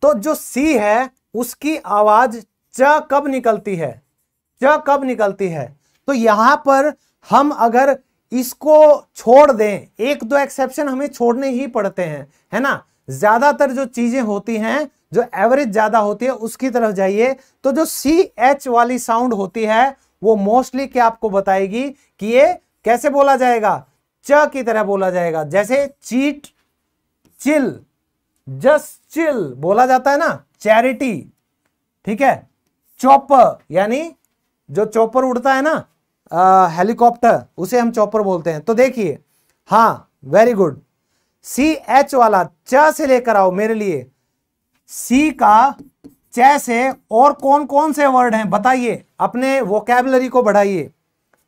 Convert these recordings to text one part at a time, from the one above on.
तो जो सी है उसकी आवाज च कब निकलती है, च कब निकलती है। तो यहां पर हम अगर इसको छोड़ दें, एक दो एक्सेप्शन हमें छोड़ने ही पड़ते हैं, है ना। ज्यादातर जो चीजें होती हैं, जो एवरेज ज्यादा होती है उसकी तरफ जाइए, तो जो सी एच वाली साउंड होती है वो मोस्टली क्या आपको बताएगी कि ये कैसे बोला जाएगा, च की तरह बोला जाएगा। जैसे चीट, चिल, जस्ट चिल बोला जाता है ना, चैरिटी, ठीक है। चॉपर, यानी जो चॉपर उड़ता है ना, हेलीकॉप्टर, उसे हम चॉपर बोलते हैं। तो देखिए, हाँ वेरी गुड, सी एच वाला च से लेकर आओ मेरे लिए। सी का च से और कौन कौन से वर्ड हैं बताइए, अपने वोकैबुलरी को बढ़ाइए।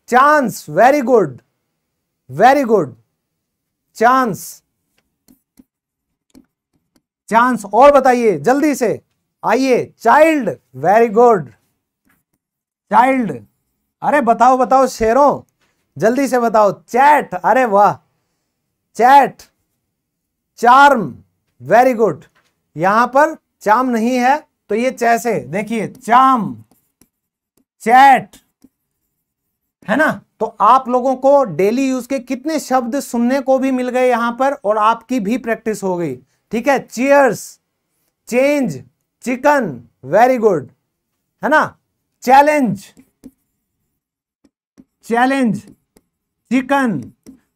Chance, very good, very good, chance, chance. और बताइए जल्दी से, आइए। Child, very good, child. अरे बताओ बताओ शेरों, जल्दी से बताओ। चैट, अरे वाह, चैट। Charm, very good. यहां पर चाम नहीं है तो ये जैसे देखिए, चाम, चैट, है ना। तो आप लोगों को डेली यूज के कितने शब्द सुनने को भी मिल गए यहां पर, और आपकी भी प्रैक्टिस हो गई, ठीक है। Cheers, change, chicken, very good, है ना। Challenge, challenge, chicken.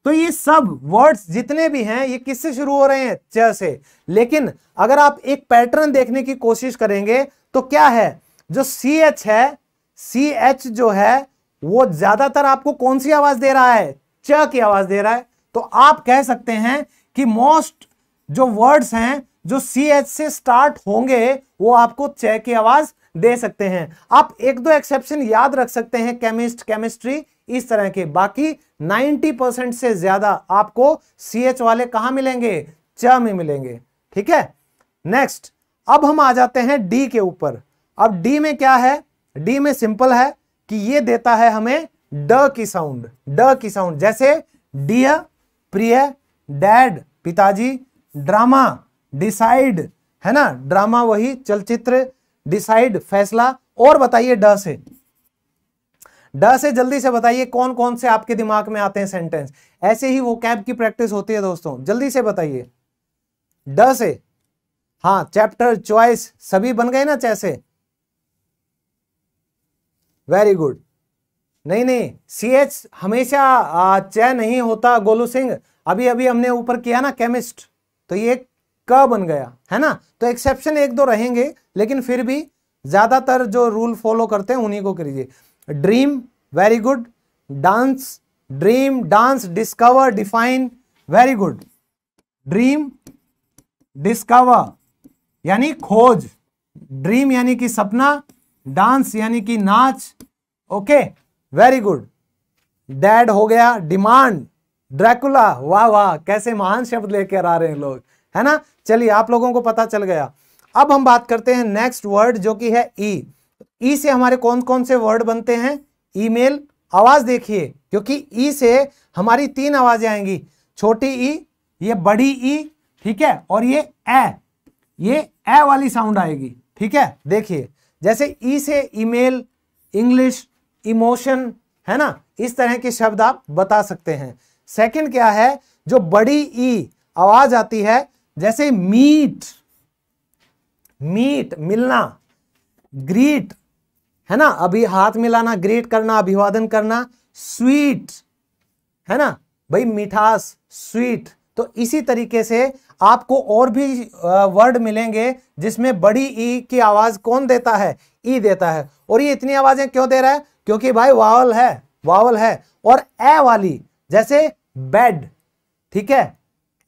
तो ये सब वर्ड्स जितने भी हैं ये किससे शुरू हो रहे हैं, च से। लेकिन अगर आप एक पैटर्न देखने की कोशिश करेंगे तो क्या है, जो सी एच है, सी एच जो है वो ज्यादातर आपको कौन सी आवाज दे रहा है, च की आवाज दे रहा है। तो आप कह सकते हैं कि मोस्ट जो वर्ड्स हैं जो सी एच से स्टार्ट होंगे वो आपको च की आवाज दे सकते हैं। आप एक दो एक्सेप्शन याद रख सकते हैं, केमिस्ट, केमिस्ट्री, इस तरह के। बाकी 90% से ज्यादा आपको सी एच वाले कहां मिलेंगे, च में मिलेंगे, ठीक है। नेक्स्ट, अब हम आ जाते हैं डी के ऊपर। अब डी में क्या है, डी में सिंपल है कि ये देता है हमें ड की साउंड, ड की साउंड। जैसे डियर, प्रिय, डैड, पिताजी, ड्रामा, डिसाइड, है ना, ड्रामा वही चलचित्र, डिसाइड फैसला। और बताइए ड से, ड से जल्दी से बताइए कौन कौन से आपके दिमाग में आते हैं सेंटेंस। ऐसे ही वोकैब की प्रैक्टिस होती है दोस्तों, जल्दी से बताइए ड से। हाँ, चैप्टर, चॉइस, सभी बन गए ना च से, वेरी गुड। नहीं नहीं, सी एच हमेशा च नहीं होता गोलू सिंह, अभी अभी हमने ऊपर किया ना केमिस्ट, तो ये क बन गया, है ना। तो एक्सेप्शन एक दो रहेंगे, लेकिन फिर भी ज्यादातर जो रूल फॉलो करते हैं उन्हीं को करिए। Dream, very good. Dance, dream, dance, discover, define, very good. Dream, discover यानी खोज, ड्रीम यानी कि सपना, डांस यानी कि नाच, ओके, वेरी गुड। डैड हो गया, डिमांड, ड्रैकुला, वाह वाह, कैसे महान शब्द लेकर आ रहे हैं लोग, है ना। चलिए, आप लोगों को पता चल गया। अब हम बात करते हैं नेक्स्ट वर्ड जो कि है ई। ई से हमारे कौन कौन से वर्ड बनते हैं, ईमेल। आवाज देखिए, क्योंकि ई से हमारी तीन आवाजें आएंगी, छोटी ई, ये बड़ी ई, ठीक है, और ये ए वाली साउंड आएगी, ठीक है। देखिए, जैसे ई से ईमेल, इंग्लिश, इमोशन, है ना, इस तरह के शब्द आप बता सकते हैं। सेकंड क्या है, जो बड़ी ई आवाज आती है, जैसे मीट, मीट मिलना, ग्रीट, है ना, अभी हाथ मिलाना, ग्रीट करना, अभिवादन करना, स्वीट, है ना भाई, मिठास, स्वीट। तो इसी तरीके से आपको और भी वर्ड मिलेंगे जिसमें बड़ी ई की आवाज कौन देता है, ई देता है। और ये इतनी आवाजें क्यों दे रहा है, क्योंकि भाई वावल है, वावल है। और ए वाली, जैसे बेड, ठीक है,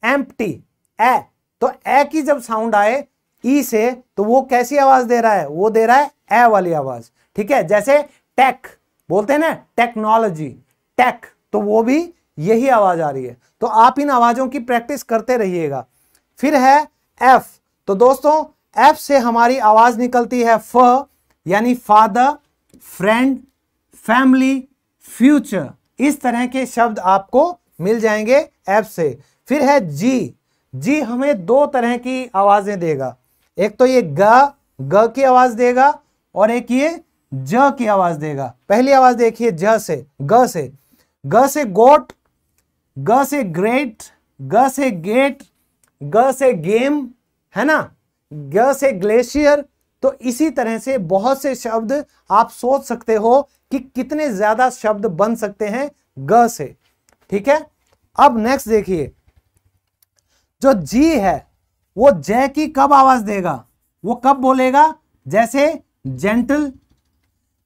एम्प्टी, ए, तो ए की जब साउंड आए ई से, तो वो कैसी आवाज दे रहा है, वो दे रहा है ए वाली आवाज, ठीक है। जैसे टेक बोलते हैं ना, टेक्नोलॉजी, टेक, तो वो भी यही आवाज आ रही है। तो आप इन आवाजों की प्रैक्टिस करते रहिएगा। फिर है एफ। तो दोस्तों, एफ से हमारी आवाज निकलती है फ, यानी फादर, फ्रेंड, फैमिली, फ्यूचर, इस तरह के शब्द आपको मिल जाएंगे एफ से। फिर है जी। जी हमें दो तरह की आवाजें देगा, एक तो ये ग की आवाज देगा और एक ये ज की आवाज देगा। पहली आवाज देखिए ज से, ग से, ग से गोट, ग से ग्रेट, ग से गेट, ग से गेम, है ना, ग से ग्लेशियर। तो इसी तरह से बहुत से शब्द आप सोच सकते हो कि कितने ज्यादा शब्द बन सकते हैं ग से। ठीक है, अब नेक्स्ट देखिए, जो जी है वो जय की कब आवाज देगा, वो कब बोलेगा, जैसे जेंटल,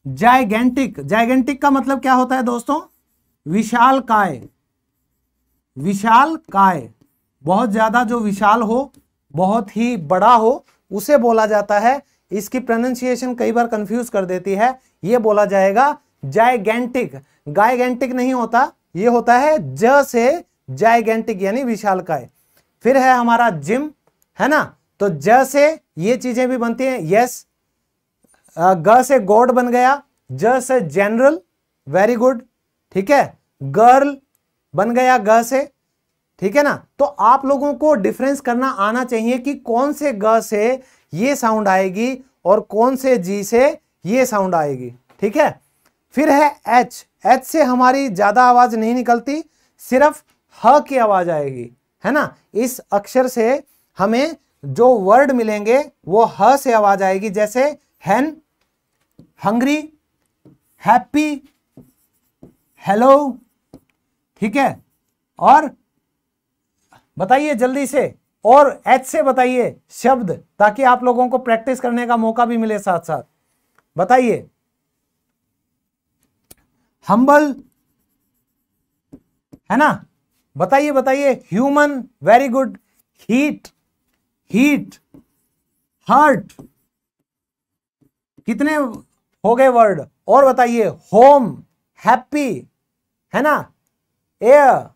जाइगेंटिक। जाइगेंटिक का मतलब क्या होता है दोस्तों, विशाल काय, विशाल काय, बहुत ज्यादा जो विशाल हो, बहुत ही बड़ा हो, उसे बोला जाता है। इसकी प्रोनाउंसिएशन कई बार कंफ्यूज कर देती है, ये बोला जाएगा जाइगेंटिक। गाइगेंटिक नहीं होता, ये होता है ज से जाइगेंटिक यानी विशाल काय। फिर है हमारा जिम, है ना, तो ज से ये चीजें भी बनती हैं, यस। ग से गॉड बन गया, ज से जनरल, वेरी गुड। ठीक है, गर्ल बन गया ग से। ठीक है ना, तो आप लोगों को डिफरेंस करना आना चाहिए कि कौन से ग से ये साउंड आएगी और कौन से जी से ये साउंड आएगी। ठीक है, फिर है एच। एच से हमारी ज्यादा आवाज नहीं निकलती, सिर्फ ह की आवाज आएगी, है ना। इस अक्षर से हमें जो वर्ड मिलेंगे वो ह से आवाज आएगी, जैसे हैन, हंग्री, हैप्पी, हेलो। ठीक है, और बताइए जल्दी से, और एच से बताइए शब्द, ताकि आप लोगों को प्रैक्टिस करने का मौका भी मिले साथ साथ। बताइए, हम्बल, है ना, बताइए बताइए, human, very good, heat, heat, hurt, कितने हो गए वर्ड, और बताइए, होम, हैप्पी, है ना, एयर,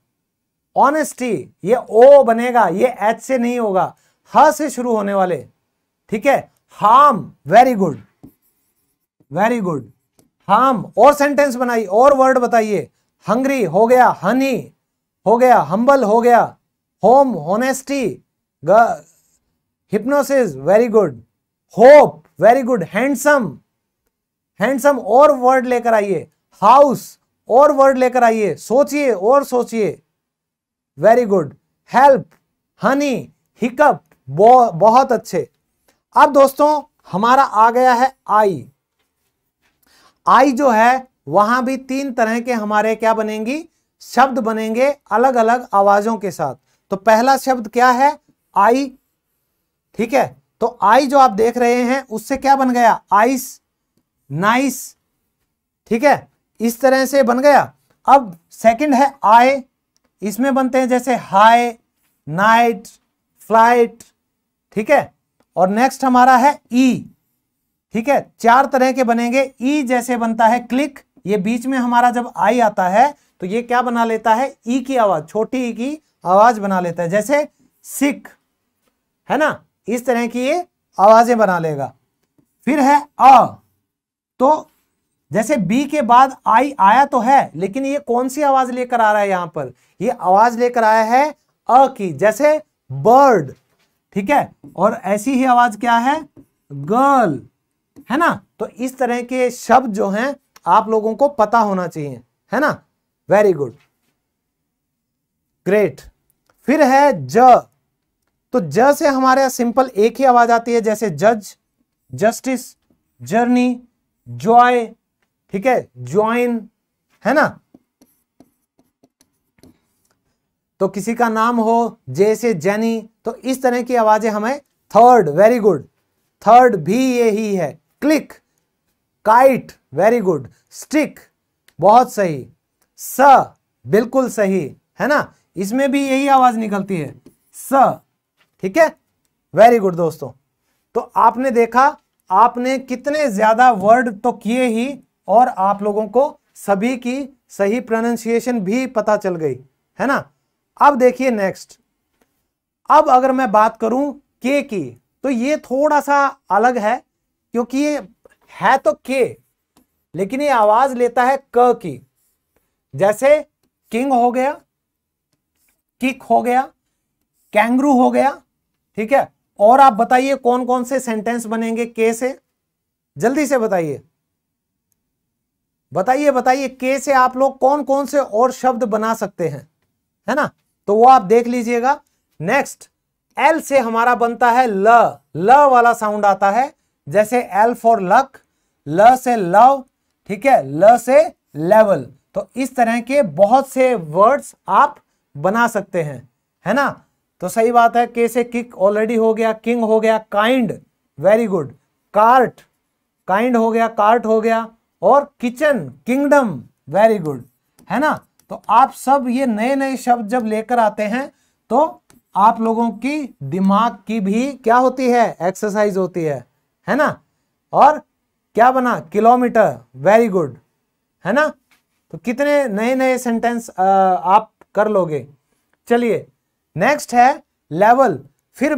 ऑनेस्टी, ये ओ बनेगा, ये एच से नहीं होगा, ह से शुरू होने वाले। ठीक है, harm, very good, very good, harm. और सेंटेंस बनाइए, और वर्ड बताइए, हंग्री हो गया, हनी हो गया, हम्बल हो गया, home, honesty, hypnosis, very good, hope, very good, handsome, handsome, और वर्ड लेकर आइए, हाउस, और वर्ड लेकर आइए, सोचिए और सोचिए, very good, help, Honey, hiccup, बहुत अच्छे। अब दोस्तों हमारा आ गया है आई। आई जो है वहां भी तीन तरह के हमारे क्या बनेंगी, शब्द बनेंगे अलग अलग आवाजों के साथ। तो पहला शब्द क्या है, आई। ठीक है, तो आई जो आप देख रहे हैं उससे क्या बन गया, आइस, नाइस। ठीक है, इस तरह से बन गया। अब सेकंड है आए, इसमें बनते हैं जैसे हाई, नाइट, फ्लाइट। ठीक है, और नेक्स्ट हमारा है ई। ठीक है, चार तरह के बनेंगे। ई जैसे बनता है क्लिक, ये बीच में हमारा जब आई आता है तो ये क्या बना लेता है, ई की आवाज, छोटी ई की आवाज बना लेता है, जैसे सिक, है ना, इस तरह की ये आवाजें बना लेगा। फिर है अ, तो जैसे बी के बाद आई आया तो है, लेकिन ये कौन सी आवाज लेकर आ रहा है, यहां पर ये आवाज लेकर आया है अ की, जैसे बर्ड। ठीक है, और ऐसी ही आवाज क्या है, गर्ल, है ना। तो इस तरह के शब्द जो हैं आप लोगों को पता होना चाहिए, है ना, वेरी गुड, ग्रेट। फिर है ज, तो ज से हमारे सिंपल एक ही आवाज आती है, जैसे जज, जस्टिस, जर्नी, जॉय। ठीक है, ज्वाइन, है ना, तो किसी का नाम हो, जे से जेनी, तो इस तरह की आवाजें हमें। थर्ड, वेरी गुड, थर्ड भी यही है, click, kite, very good, stick, बहुत सही, स, बिल्कुल सही, है ना, इसमें भी यही आवाज निकलती है, स। ठीक है, वेरी गुड दोस्तों। तो आपने देखा, आपने कितने ज्यादा वर्ड तो किए ही, और आप लोगों को सभी की सही प्रोनाउंसिएशन भी पता चल गई, है ना। अब देखिए नेक्स्ट, अब अगर मैं बात करूं के की, तो ये थोड़ा सा अलग है, क्योंकि ये है तो के, लेकिन ये आवाज लेता है क की। जैसे किंग हो गया, किक हो गया, कैंगरू हो गया। ठीक है, और आप बताइए कौन कौन से सेंटेंस बनेंगे के से, जल्दी से बताइए, बताइए बताइए के से आप लोग कौन कौन से और शब्द बना सकते हैं, है ना, तो वो आप देख लीजिएगा। नेक्स्ट एल से हमारा बनता है ल, ल वाला साउंड आता है, जैसे एल फॉर लक, ल से लव, ठीक है, ल से लेवल। तो इस तरह के बहुत से वर्ड्स आप बना सकते हैं, है ना। तो सही बात है, के से किक ऑलरेडी हो गया, किंग हो गया, kind very good, cart kind हो गया, कार्ट हो गया, और किचन किंगडम वेरी गुड, है ना। तो आप सब ये नए नए शब्द जब लेकर आते हैं तो आप लोगों की दिमाग की भी क्या होती है, एक्सरसाइज होती है ना। और क्या बना, किलोमीटर वेरी गुड, है ना। तो कितने नए नए सेंटेंस आप कर लोगे। चलिए नेक्स्ट है लेवल, फिर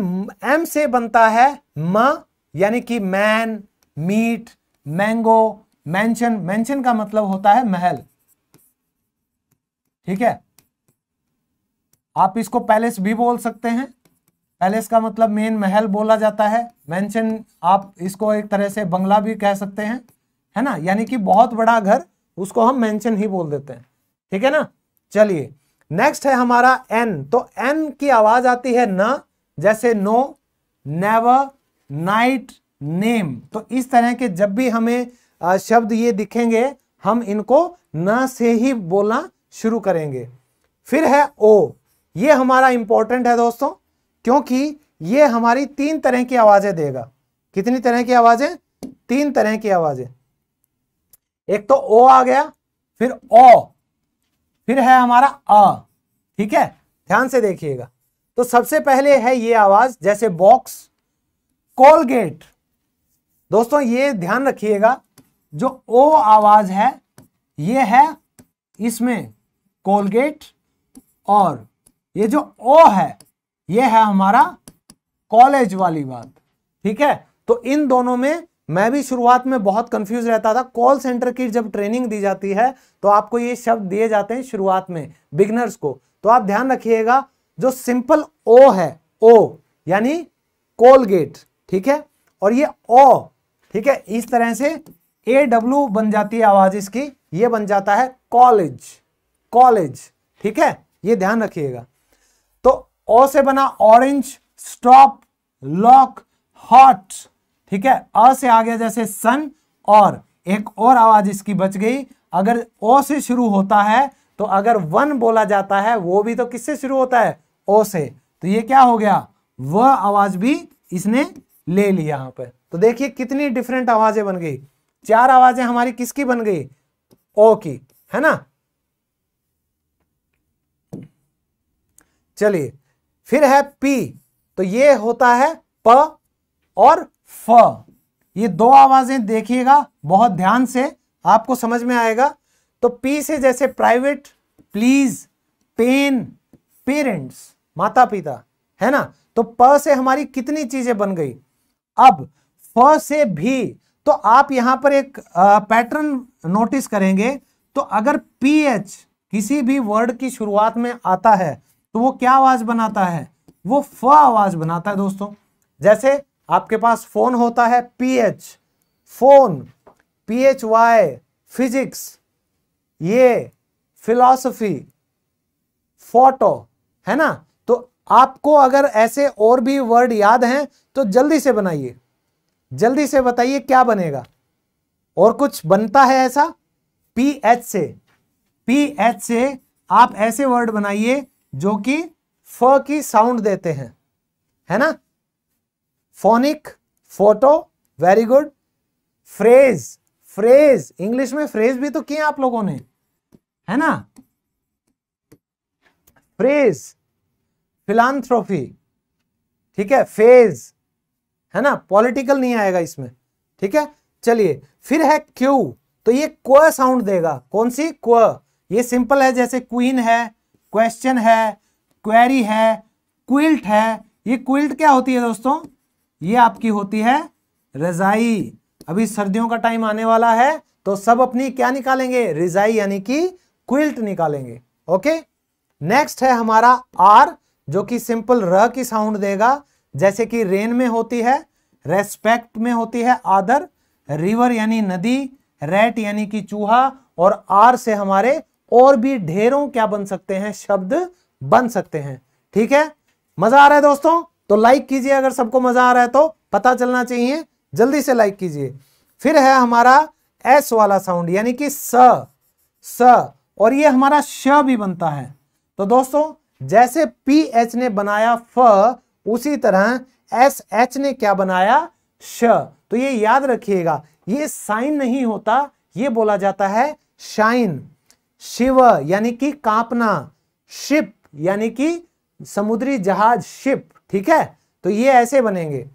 एम से बनता है म, यानी कि man, meat, mango, mention, mention का मतलब होता है महल, ठीक है। आप इसको पैलेस भी बोल सकते हैं, पैलेस का मतलब मेन महल बोला जाता है। मेंशन आप इसको एक तरह से बंगला भी कह सकते हैं, है ना, यानी कि बहुत बड़ा घर, उसको हम मेंशन ही बोल देते हैं, ठीक है ना। चलिए नेक्स्ट है हमारा एन, तो एन की आवाज आती है न, जैसे नो, नेवर, नाइट, नेम। तो इस तरह के जब भी हमें शब्द ये दिखेंगे हम इनको न से ही बोलना शुरू करेंगे। फिर है ओ, ये हमारा इंपॉर्टेंट है दोस्तों, क्योंकि ये हमारी 3 तरह की आवाजें देगा। कितनी तरह की आवाजें, 3 तरह की आवाजें। एक तो ओ आ गया, फिर ओ, फिर है हमारा आ, ठीक है, ध्यान से देखिएगा। तो सबसे पहले है ये आवाज, जैसे बॉक्स, कोलगेट। दोस्तों ये ध्यान रखिएगा, जो ओ आवाज है ये है इसमें कोलगेट, और ये जो ओ है ये है हमारा कॉलेज वाली बात, ठीक है। तो इन दोनों में मैं भी शुरुआत में बहुत कंफ्यूज रहता था। कॉल सेंटर की जब ट्रेनिंग दी जाती है तो आपको ये शब्द दिए जाते हैं शुरुआत में बिगनर्स को, तो आप ध्यान रखिएगा, जो सिंपल ओ है, ओ यानी कोलगेट, ठीक है, और ये ओ, ठीक है, इस तरह से AW बन जाती है आवाज इसकी, ये बन जाता है कॉलेज, कॉलेज, ठीक है, ये ध्यान रखिएगा। तो ओ से बना ऑरेंज, स्टॉप, लॉक, हॉट, ठीक है। अ से आ गया जैसे सन, और एक और आवाज इसकी बच गई, अगर ओ से शुरू होता है तो अगर वन बोला जाता है वो भी तो किससे शुरू होता है, ओ से, तो ये क्या हो गया, वह आवाज भी इसने ले ली यहां पर। तो देखिए कितनी डिफरेंट आवाजें बन गई, 4 आवाजें हमारी किसकी बन गई, ओ की, है ना। चलिए फिर है पी, तो ये होता है प और फ। ये 2 आवाजें देखिएगा बहुत ध्यान से, आपको समझ में आएगा। तो पी से जैसे प्राइवेट, प्लीज, पेन, पेरेंट्स, माता पिता, है ना। तो प से हमारी कितनी चीजें बन गई। अब फ से भी, तो आप यहां पर एक पैटर्न नोटिस करेंगे, तो अगर पीएच किसी भी वर्ड की शुरुआत में आता है तो वो क्या आवाज बनाता है, वो फ आवाज बनाता है दोस्तों। जैसे आपके पास फोन होता है, पीएच, फोन, PHY, फिजिक्स, ये फिलॉसफी, फोटो, है ना। तो आपको अगर ऐसे और भी वर्ड याद हैं तो जल्दी से बनाइए, जल्दी से बताइए क्या बनेगा। और कुछ बनता है ऐसा, PH से, PH से आप ऐसे वर्ड बनाइए जो कि फ की साउंड देते हैं, है ना। Phonic, photo, very good. Phrase, phrase, English में फ्रेज भी तो किए आप लोगों ने, है ना। फ्रेज, फिलांथ्रोपी, ठीक है, फेज, है ना, पॉलिटिकल नहीं आएगा इसमें, ठीक है। चलिए फिर है क्यू, तो ये क्व साउंड देगा, कौन सी, क्व। ये सिंपल है, जैसे क्वीन है, क्वेश्चन है, क्वेरी है, क्विल्ट है। ये क्विल्ट क्या होती है दोस्तों, ये आपकी होती है रजाई। अभी सर्दियों का टाइम आने वाला है तो सब अपनी क्या निकालेंगे, रजाई यानी कि क्विल्ट निकालेंगे, ओके। नेक्स्ट है हमारा आर, जो कि सिंपल र की साउंड देगा, जैसे कि रेन में होती है, रेस्पेक्ट में होती है आदर, रिवर यानी नदी, रैट यानी कि चूहा, और आर से हमारे और भी ढेरों क्या बन सकते हैं, शब्द बन सकते हैं। ठीक है, मजा आ रहा है दोस्तों? तो लाइक कीजिए अगर सबको मजा आ रहा है, तो पता चलना चाहिए, जल्दी से लाइक कीजिए। फिर है हमारा एस वाला साउंड यानी कि स, और ये हमारा श भी बनता है। तो दोस्तों जैसे पी एच ने बनाया फ, उसी तरह एस एच ने क्या बनाया, श। तो ये याद रखिएगा, ये साइन नहीं होता, ये बोला जाता है शाइन। शिव यानी कि कांपना, शिप यानी कि समुद्री जहाज, शिप। ठीक है, तो ये ऐसे बनेंगे।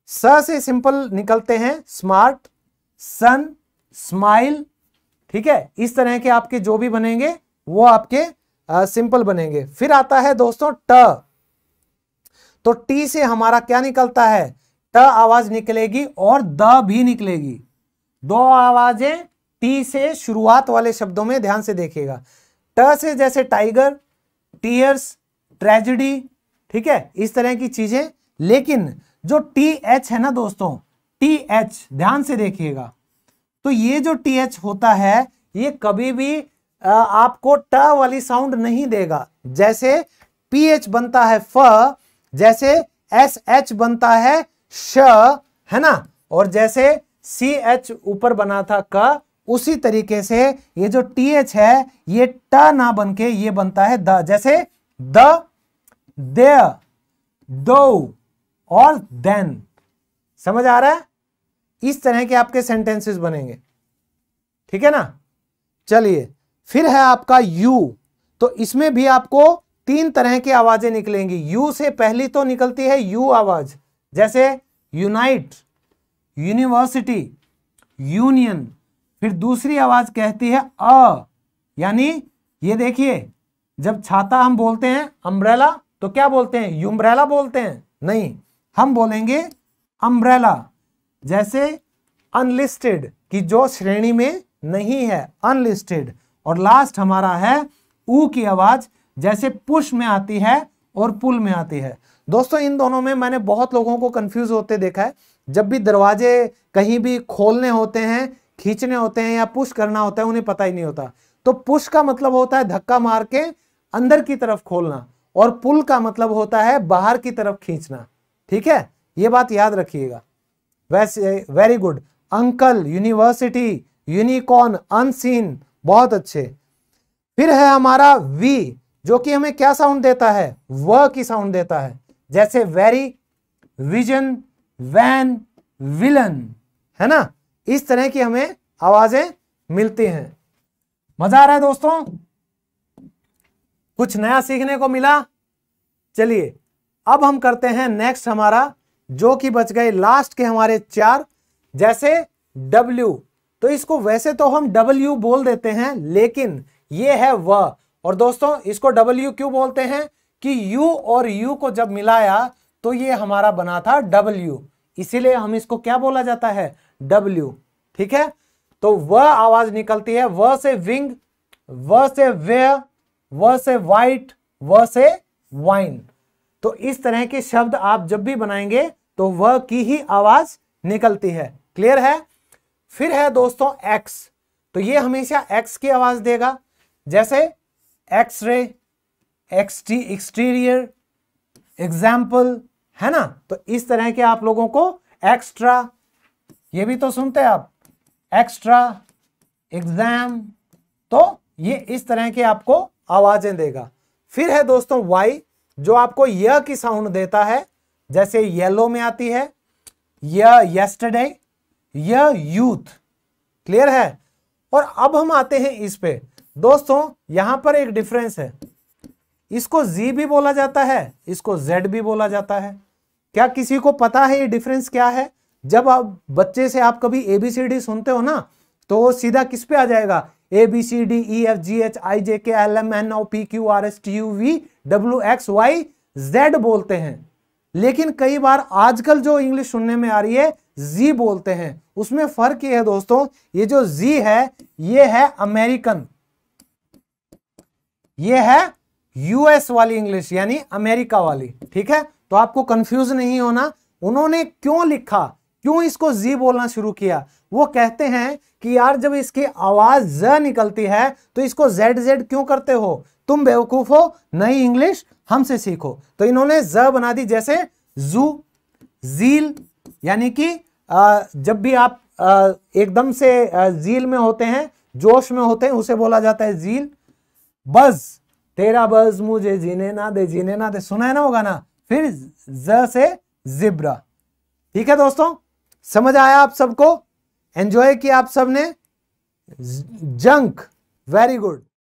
स से सिंपल निकलते हैं स्मार्ट, सन, स्माइल। ठीक है, इस तरह के आपके जो भी बनेंगे वो आपके सिंपल बनेंगे। फिर आता है दोस्तों ट। तो टी से हमारा क्या निकलता है, ट आवाज निकलेगी और द भी निकलेगी। दो आवाजें टी से शुरुआत वाले शब्दों में, ध्यान से देखिएगा। ट से जैसे टाइगर, टीयर्स, ट्रेजेडी। ठीक है, इस तरह की चीजें। लेकिन जो टी एच है ना दोस्तों, टी एच ध्यान से देखिएगा, तो ये जो टी एच होता है ये कभी भी आपको ट वाली साउंड नहीं देगा। जैसे पी एच बनता है फ, जैसे एस एच बनता है श, है ना, और जैसे सी एच ऊपर बना था क, उसी तरीके से ये जो टी एच है ये ट ना बन के ये बनता है द। जैसे द, देयर, दो और देन। समझ आ रहा है? इस तरह के आपके सेंटेंसेस बनेंगे। ठीक है ना? चलिए, फिर है आपका यू। तो इसमें भी आपको तीन तरह की आवाजें निकलेंगी। यू से पहली तो निकलती है यू आवाज, जैसे यूनाइट, यूनिवर्सिटी, यूनियन। फिर दूसरी आवाज कहती है अ, यानी ये देखिए, जब छाता हम बोलते हैं अम्ब्रेला, तो क्या बोलते हैं, यूम्ब्रेला बोलते हैं? नहीं, हम बोलेंगे अम्ब्रेला। जैसे अनलिस्टेड, कि जो श्रेणी में नहीं है, अनलिस्टेड। और लास्ट हमारा है ऊ की आवाज, जैसे पुश में आती है और पुल में आती है। दोस्तों इन दोनों में मैंने बहुत लोगों को कंफ्यूज होते देखा है। जब भी दरवाजे कहीं भी खोलने होते हैं, खींचने होते हैं या पुश करना होता है, उन्हें पता ही नहीं होता। तो पुश का मतलब होता है धक्का मार के अंदर की तरफ खोलना, और पुल का मतलब होता है बाहर की तरफ खींचना। ठीक है, ये बात याद रखिएगा। वैसे very good. Uncle, university, unicorn, unseen, बहुत अच्छे। फिर है हमारा वी, जो कि हमें क्या साउंड देता है, व की साउंड देता है। जैसे वेरी, विजन, वैन, विलन, है ना, इस तरह की हमें आवाजें मिलती हैं। मजा आ रहा है दोस्तों? कुछ नया सीखने को मिला? चलिए अब हम करते हैं नेक्स्ट हमारा, जो कि बच गए लास्ट के हमारे चार। जैसे W, तो इसको वैसे तो हम W बोल देते हैं, लेकिन ये है व। और दोस्तों इसको W क्यों बोलते हैं, कि U और U को जब मिलाया तो ये हमारा बना था W, इसीलिए हम इसको क्या बोला जाता है, W। ठीक है, तो व आवाज निकलती है, व से विंग, व से वेयर, व से वाइट, व से वाइन। तो इस तरह के शब्द आप जब भी बनाएंगे तो व की ही आवाज निकलती है। क्लियर है? फिर है दोस्तों एक्स, तो ये हमेशा एक्स की आवाज देगा। जैसे एक्सरे, एक्सटीरियर, एग्जाम्पल, है ना। तो इस तरह के आप लोगों को एक्स्ट्रा, ये भी तो सुनते हैं आप, एक्स्ट्रा, एग्जाम, तो ये इस तरह के आपको आवाजें देगा। फिर है दोस्तों वाई, जो आपको य की साउंड देता है। जैसे येलो में आती है यस्टरडे, यूथ। क्लियर है? और अब हम आते हैं इस पे। दोस्तों यहां पर एक डिफरेंस है, इसको जी भी बोला जाता है, इसको जेड भी बोला जाता है। क्या किसी को पता है ये डिफरेंस क्या है? जब आप बच्चे से आप कभी ABCD सुनते हो ना, तो वो सीधा किस पे आ जाएगा, ABCDEFGHIJK LMNOPQRSTUVWXYZ बोलते हैं। लेकिन कई बार आजकल जो इंग्लिश सुनने में आ रही है, जी बोलते हैं। उसमें फर्क ये है दोस्तों, ये जो जी है ये है अमेरिकन, ये है US वाली इंग्लिश, यानी अमेरिका वाली। ठीक है, तो आपको कंफ्यूज नहीं होना। उन्होंने क्यों लिखा, क्यों इसको जी बोलना शुरू किया, वो कहते हैं कि यार जब इसकी आवाज ज निकलती है तो इसको जेड जेड क्यों करते हो, तुम बेवकूफ हो, नई इंग्लिश हमसे सीखो। तो इन्होंने ज बना दी, जैसे जू, जील, यानी कि जब भी आप एकदम से जील में होते हैं, जोश में होते हैं, उसे बोला जाता है जील। बज, तेरा बज मुझे जीने ना दे, जीने ना दे, सुना है ना वो गाना। फिर ज से जिब्रा। ठीक है दोस्तों, समझ आया आप सबको, एंजॉय किया आप सबने। Junk, very good.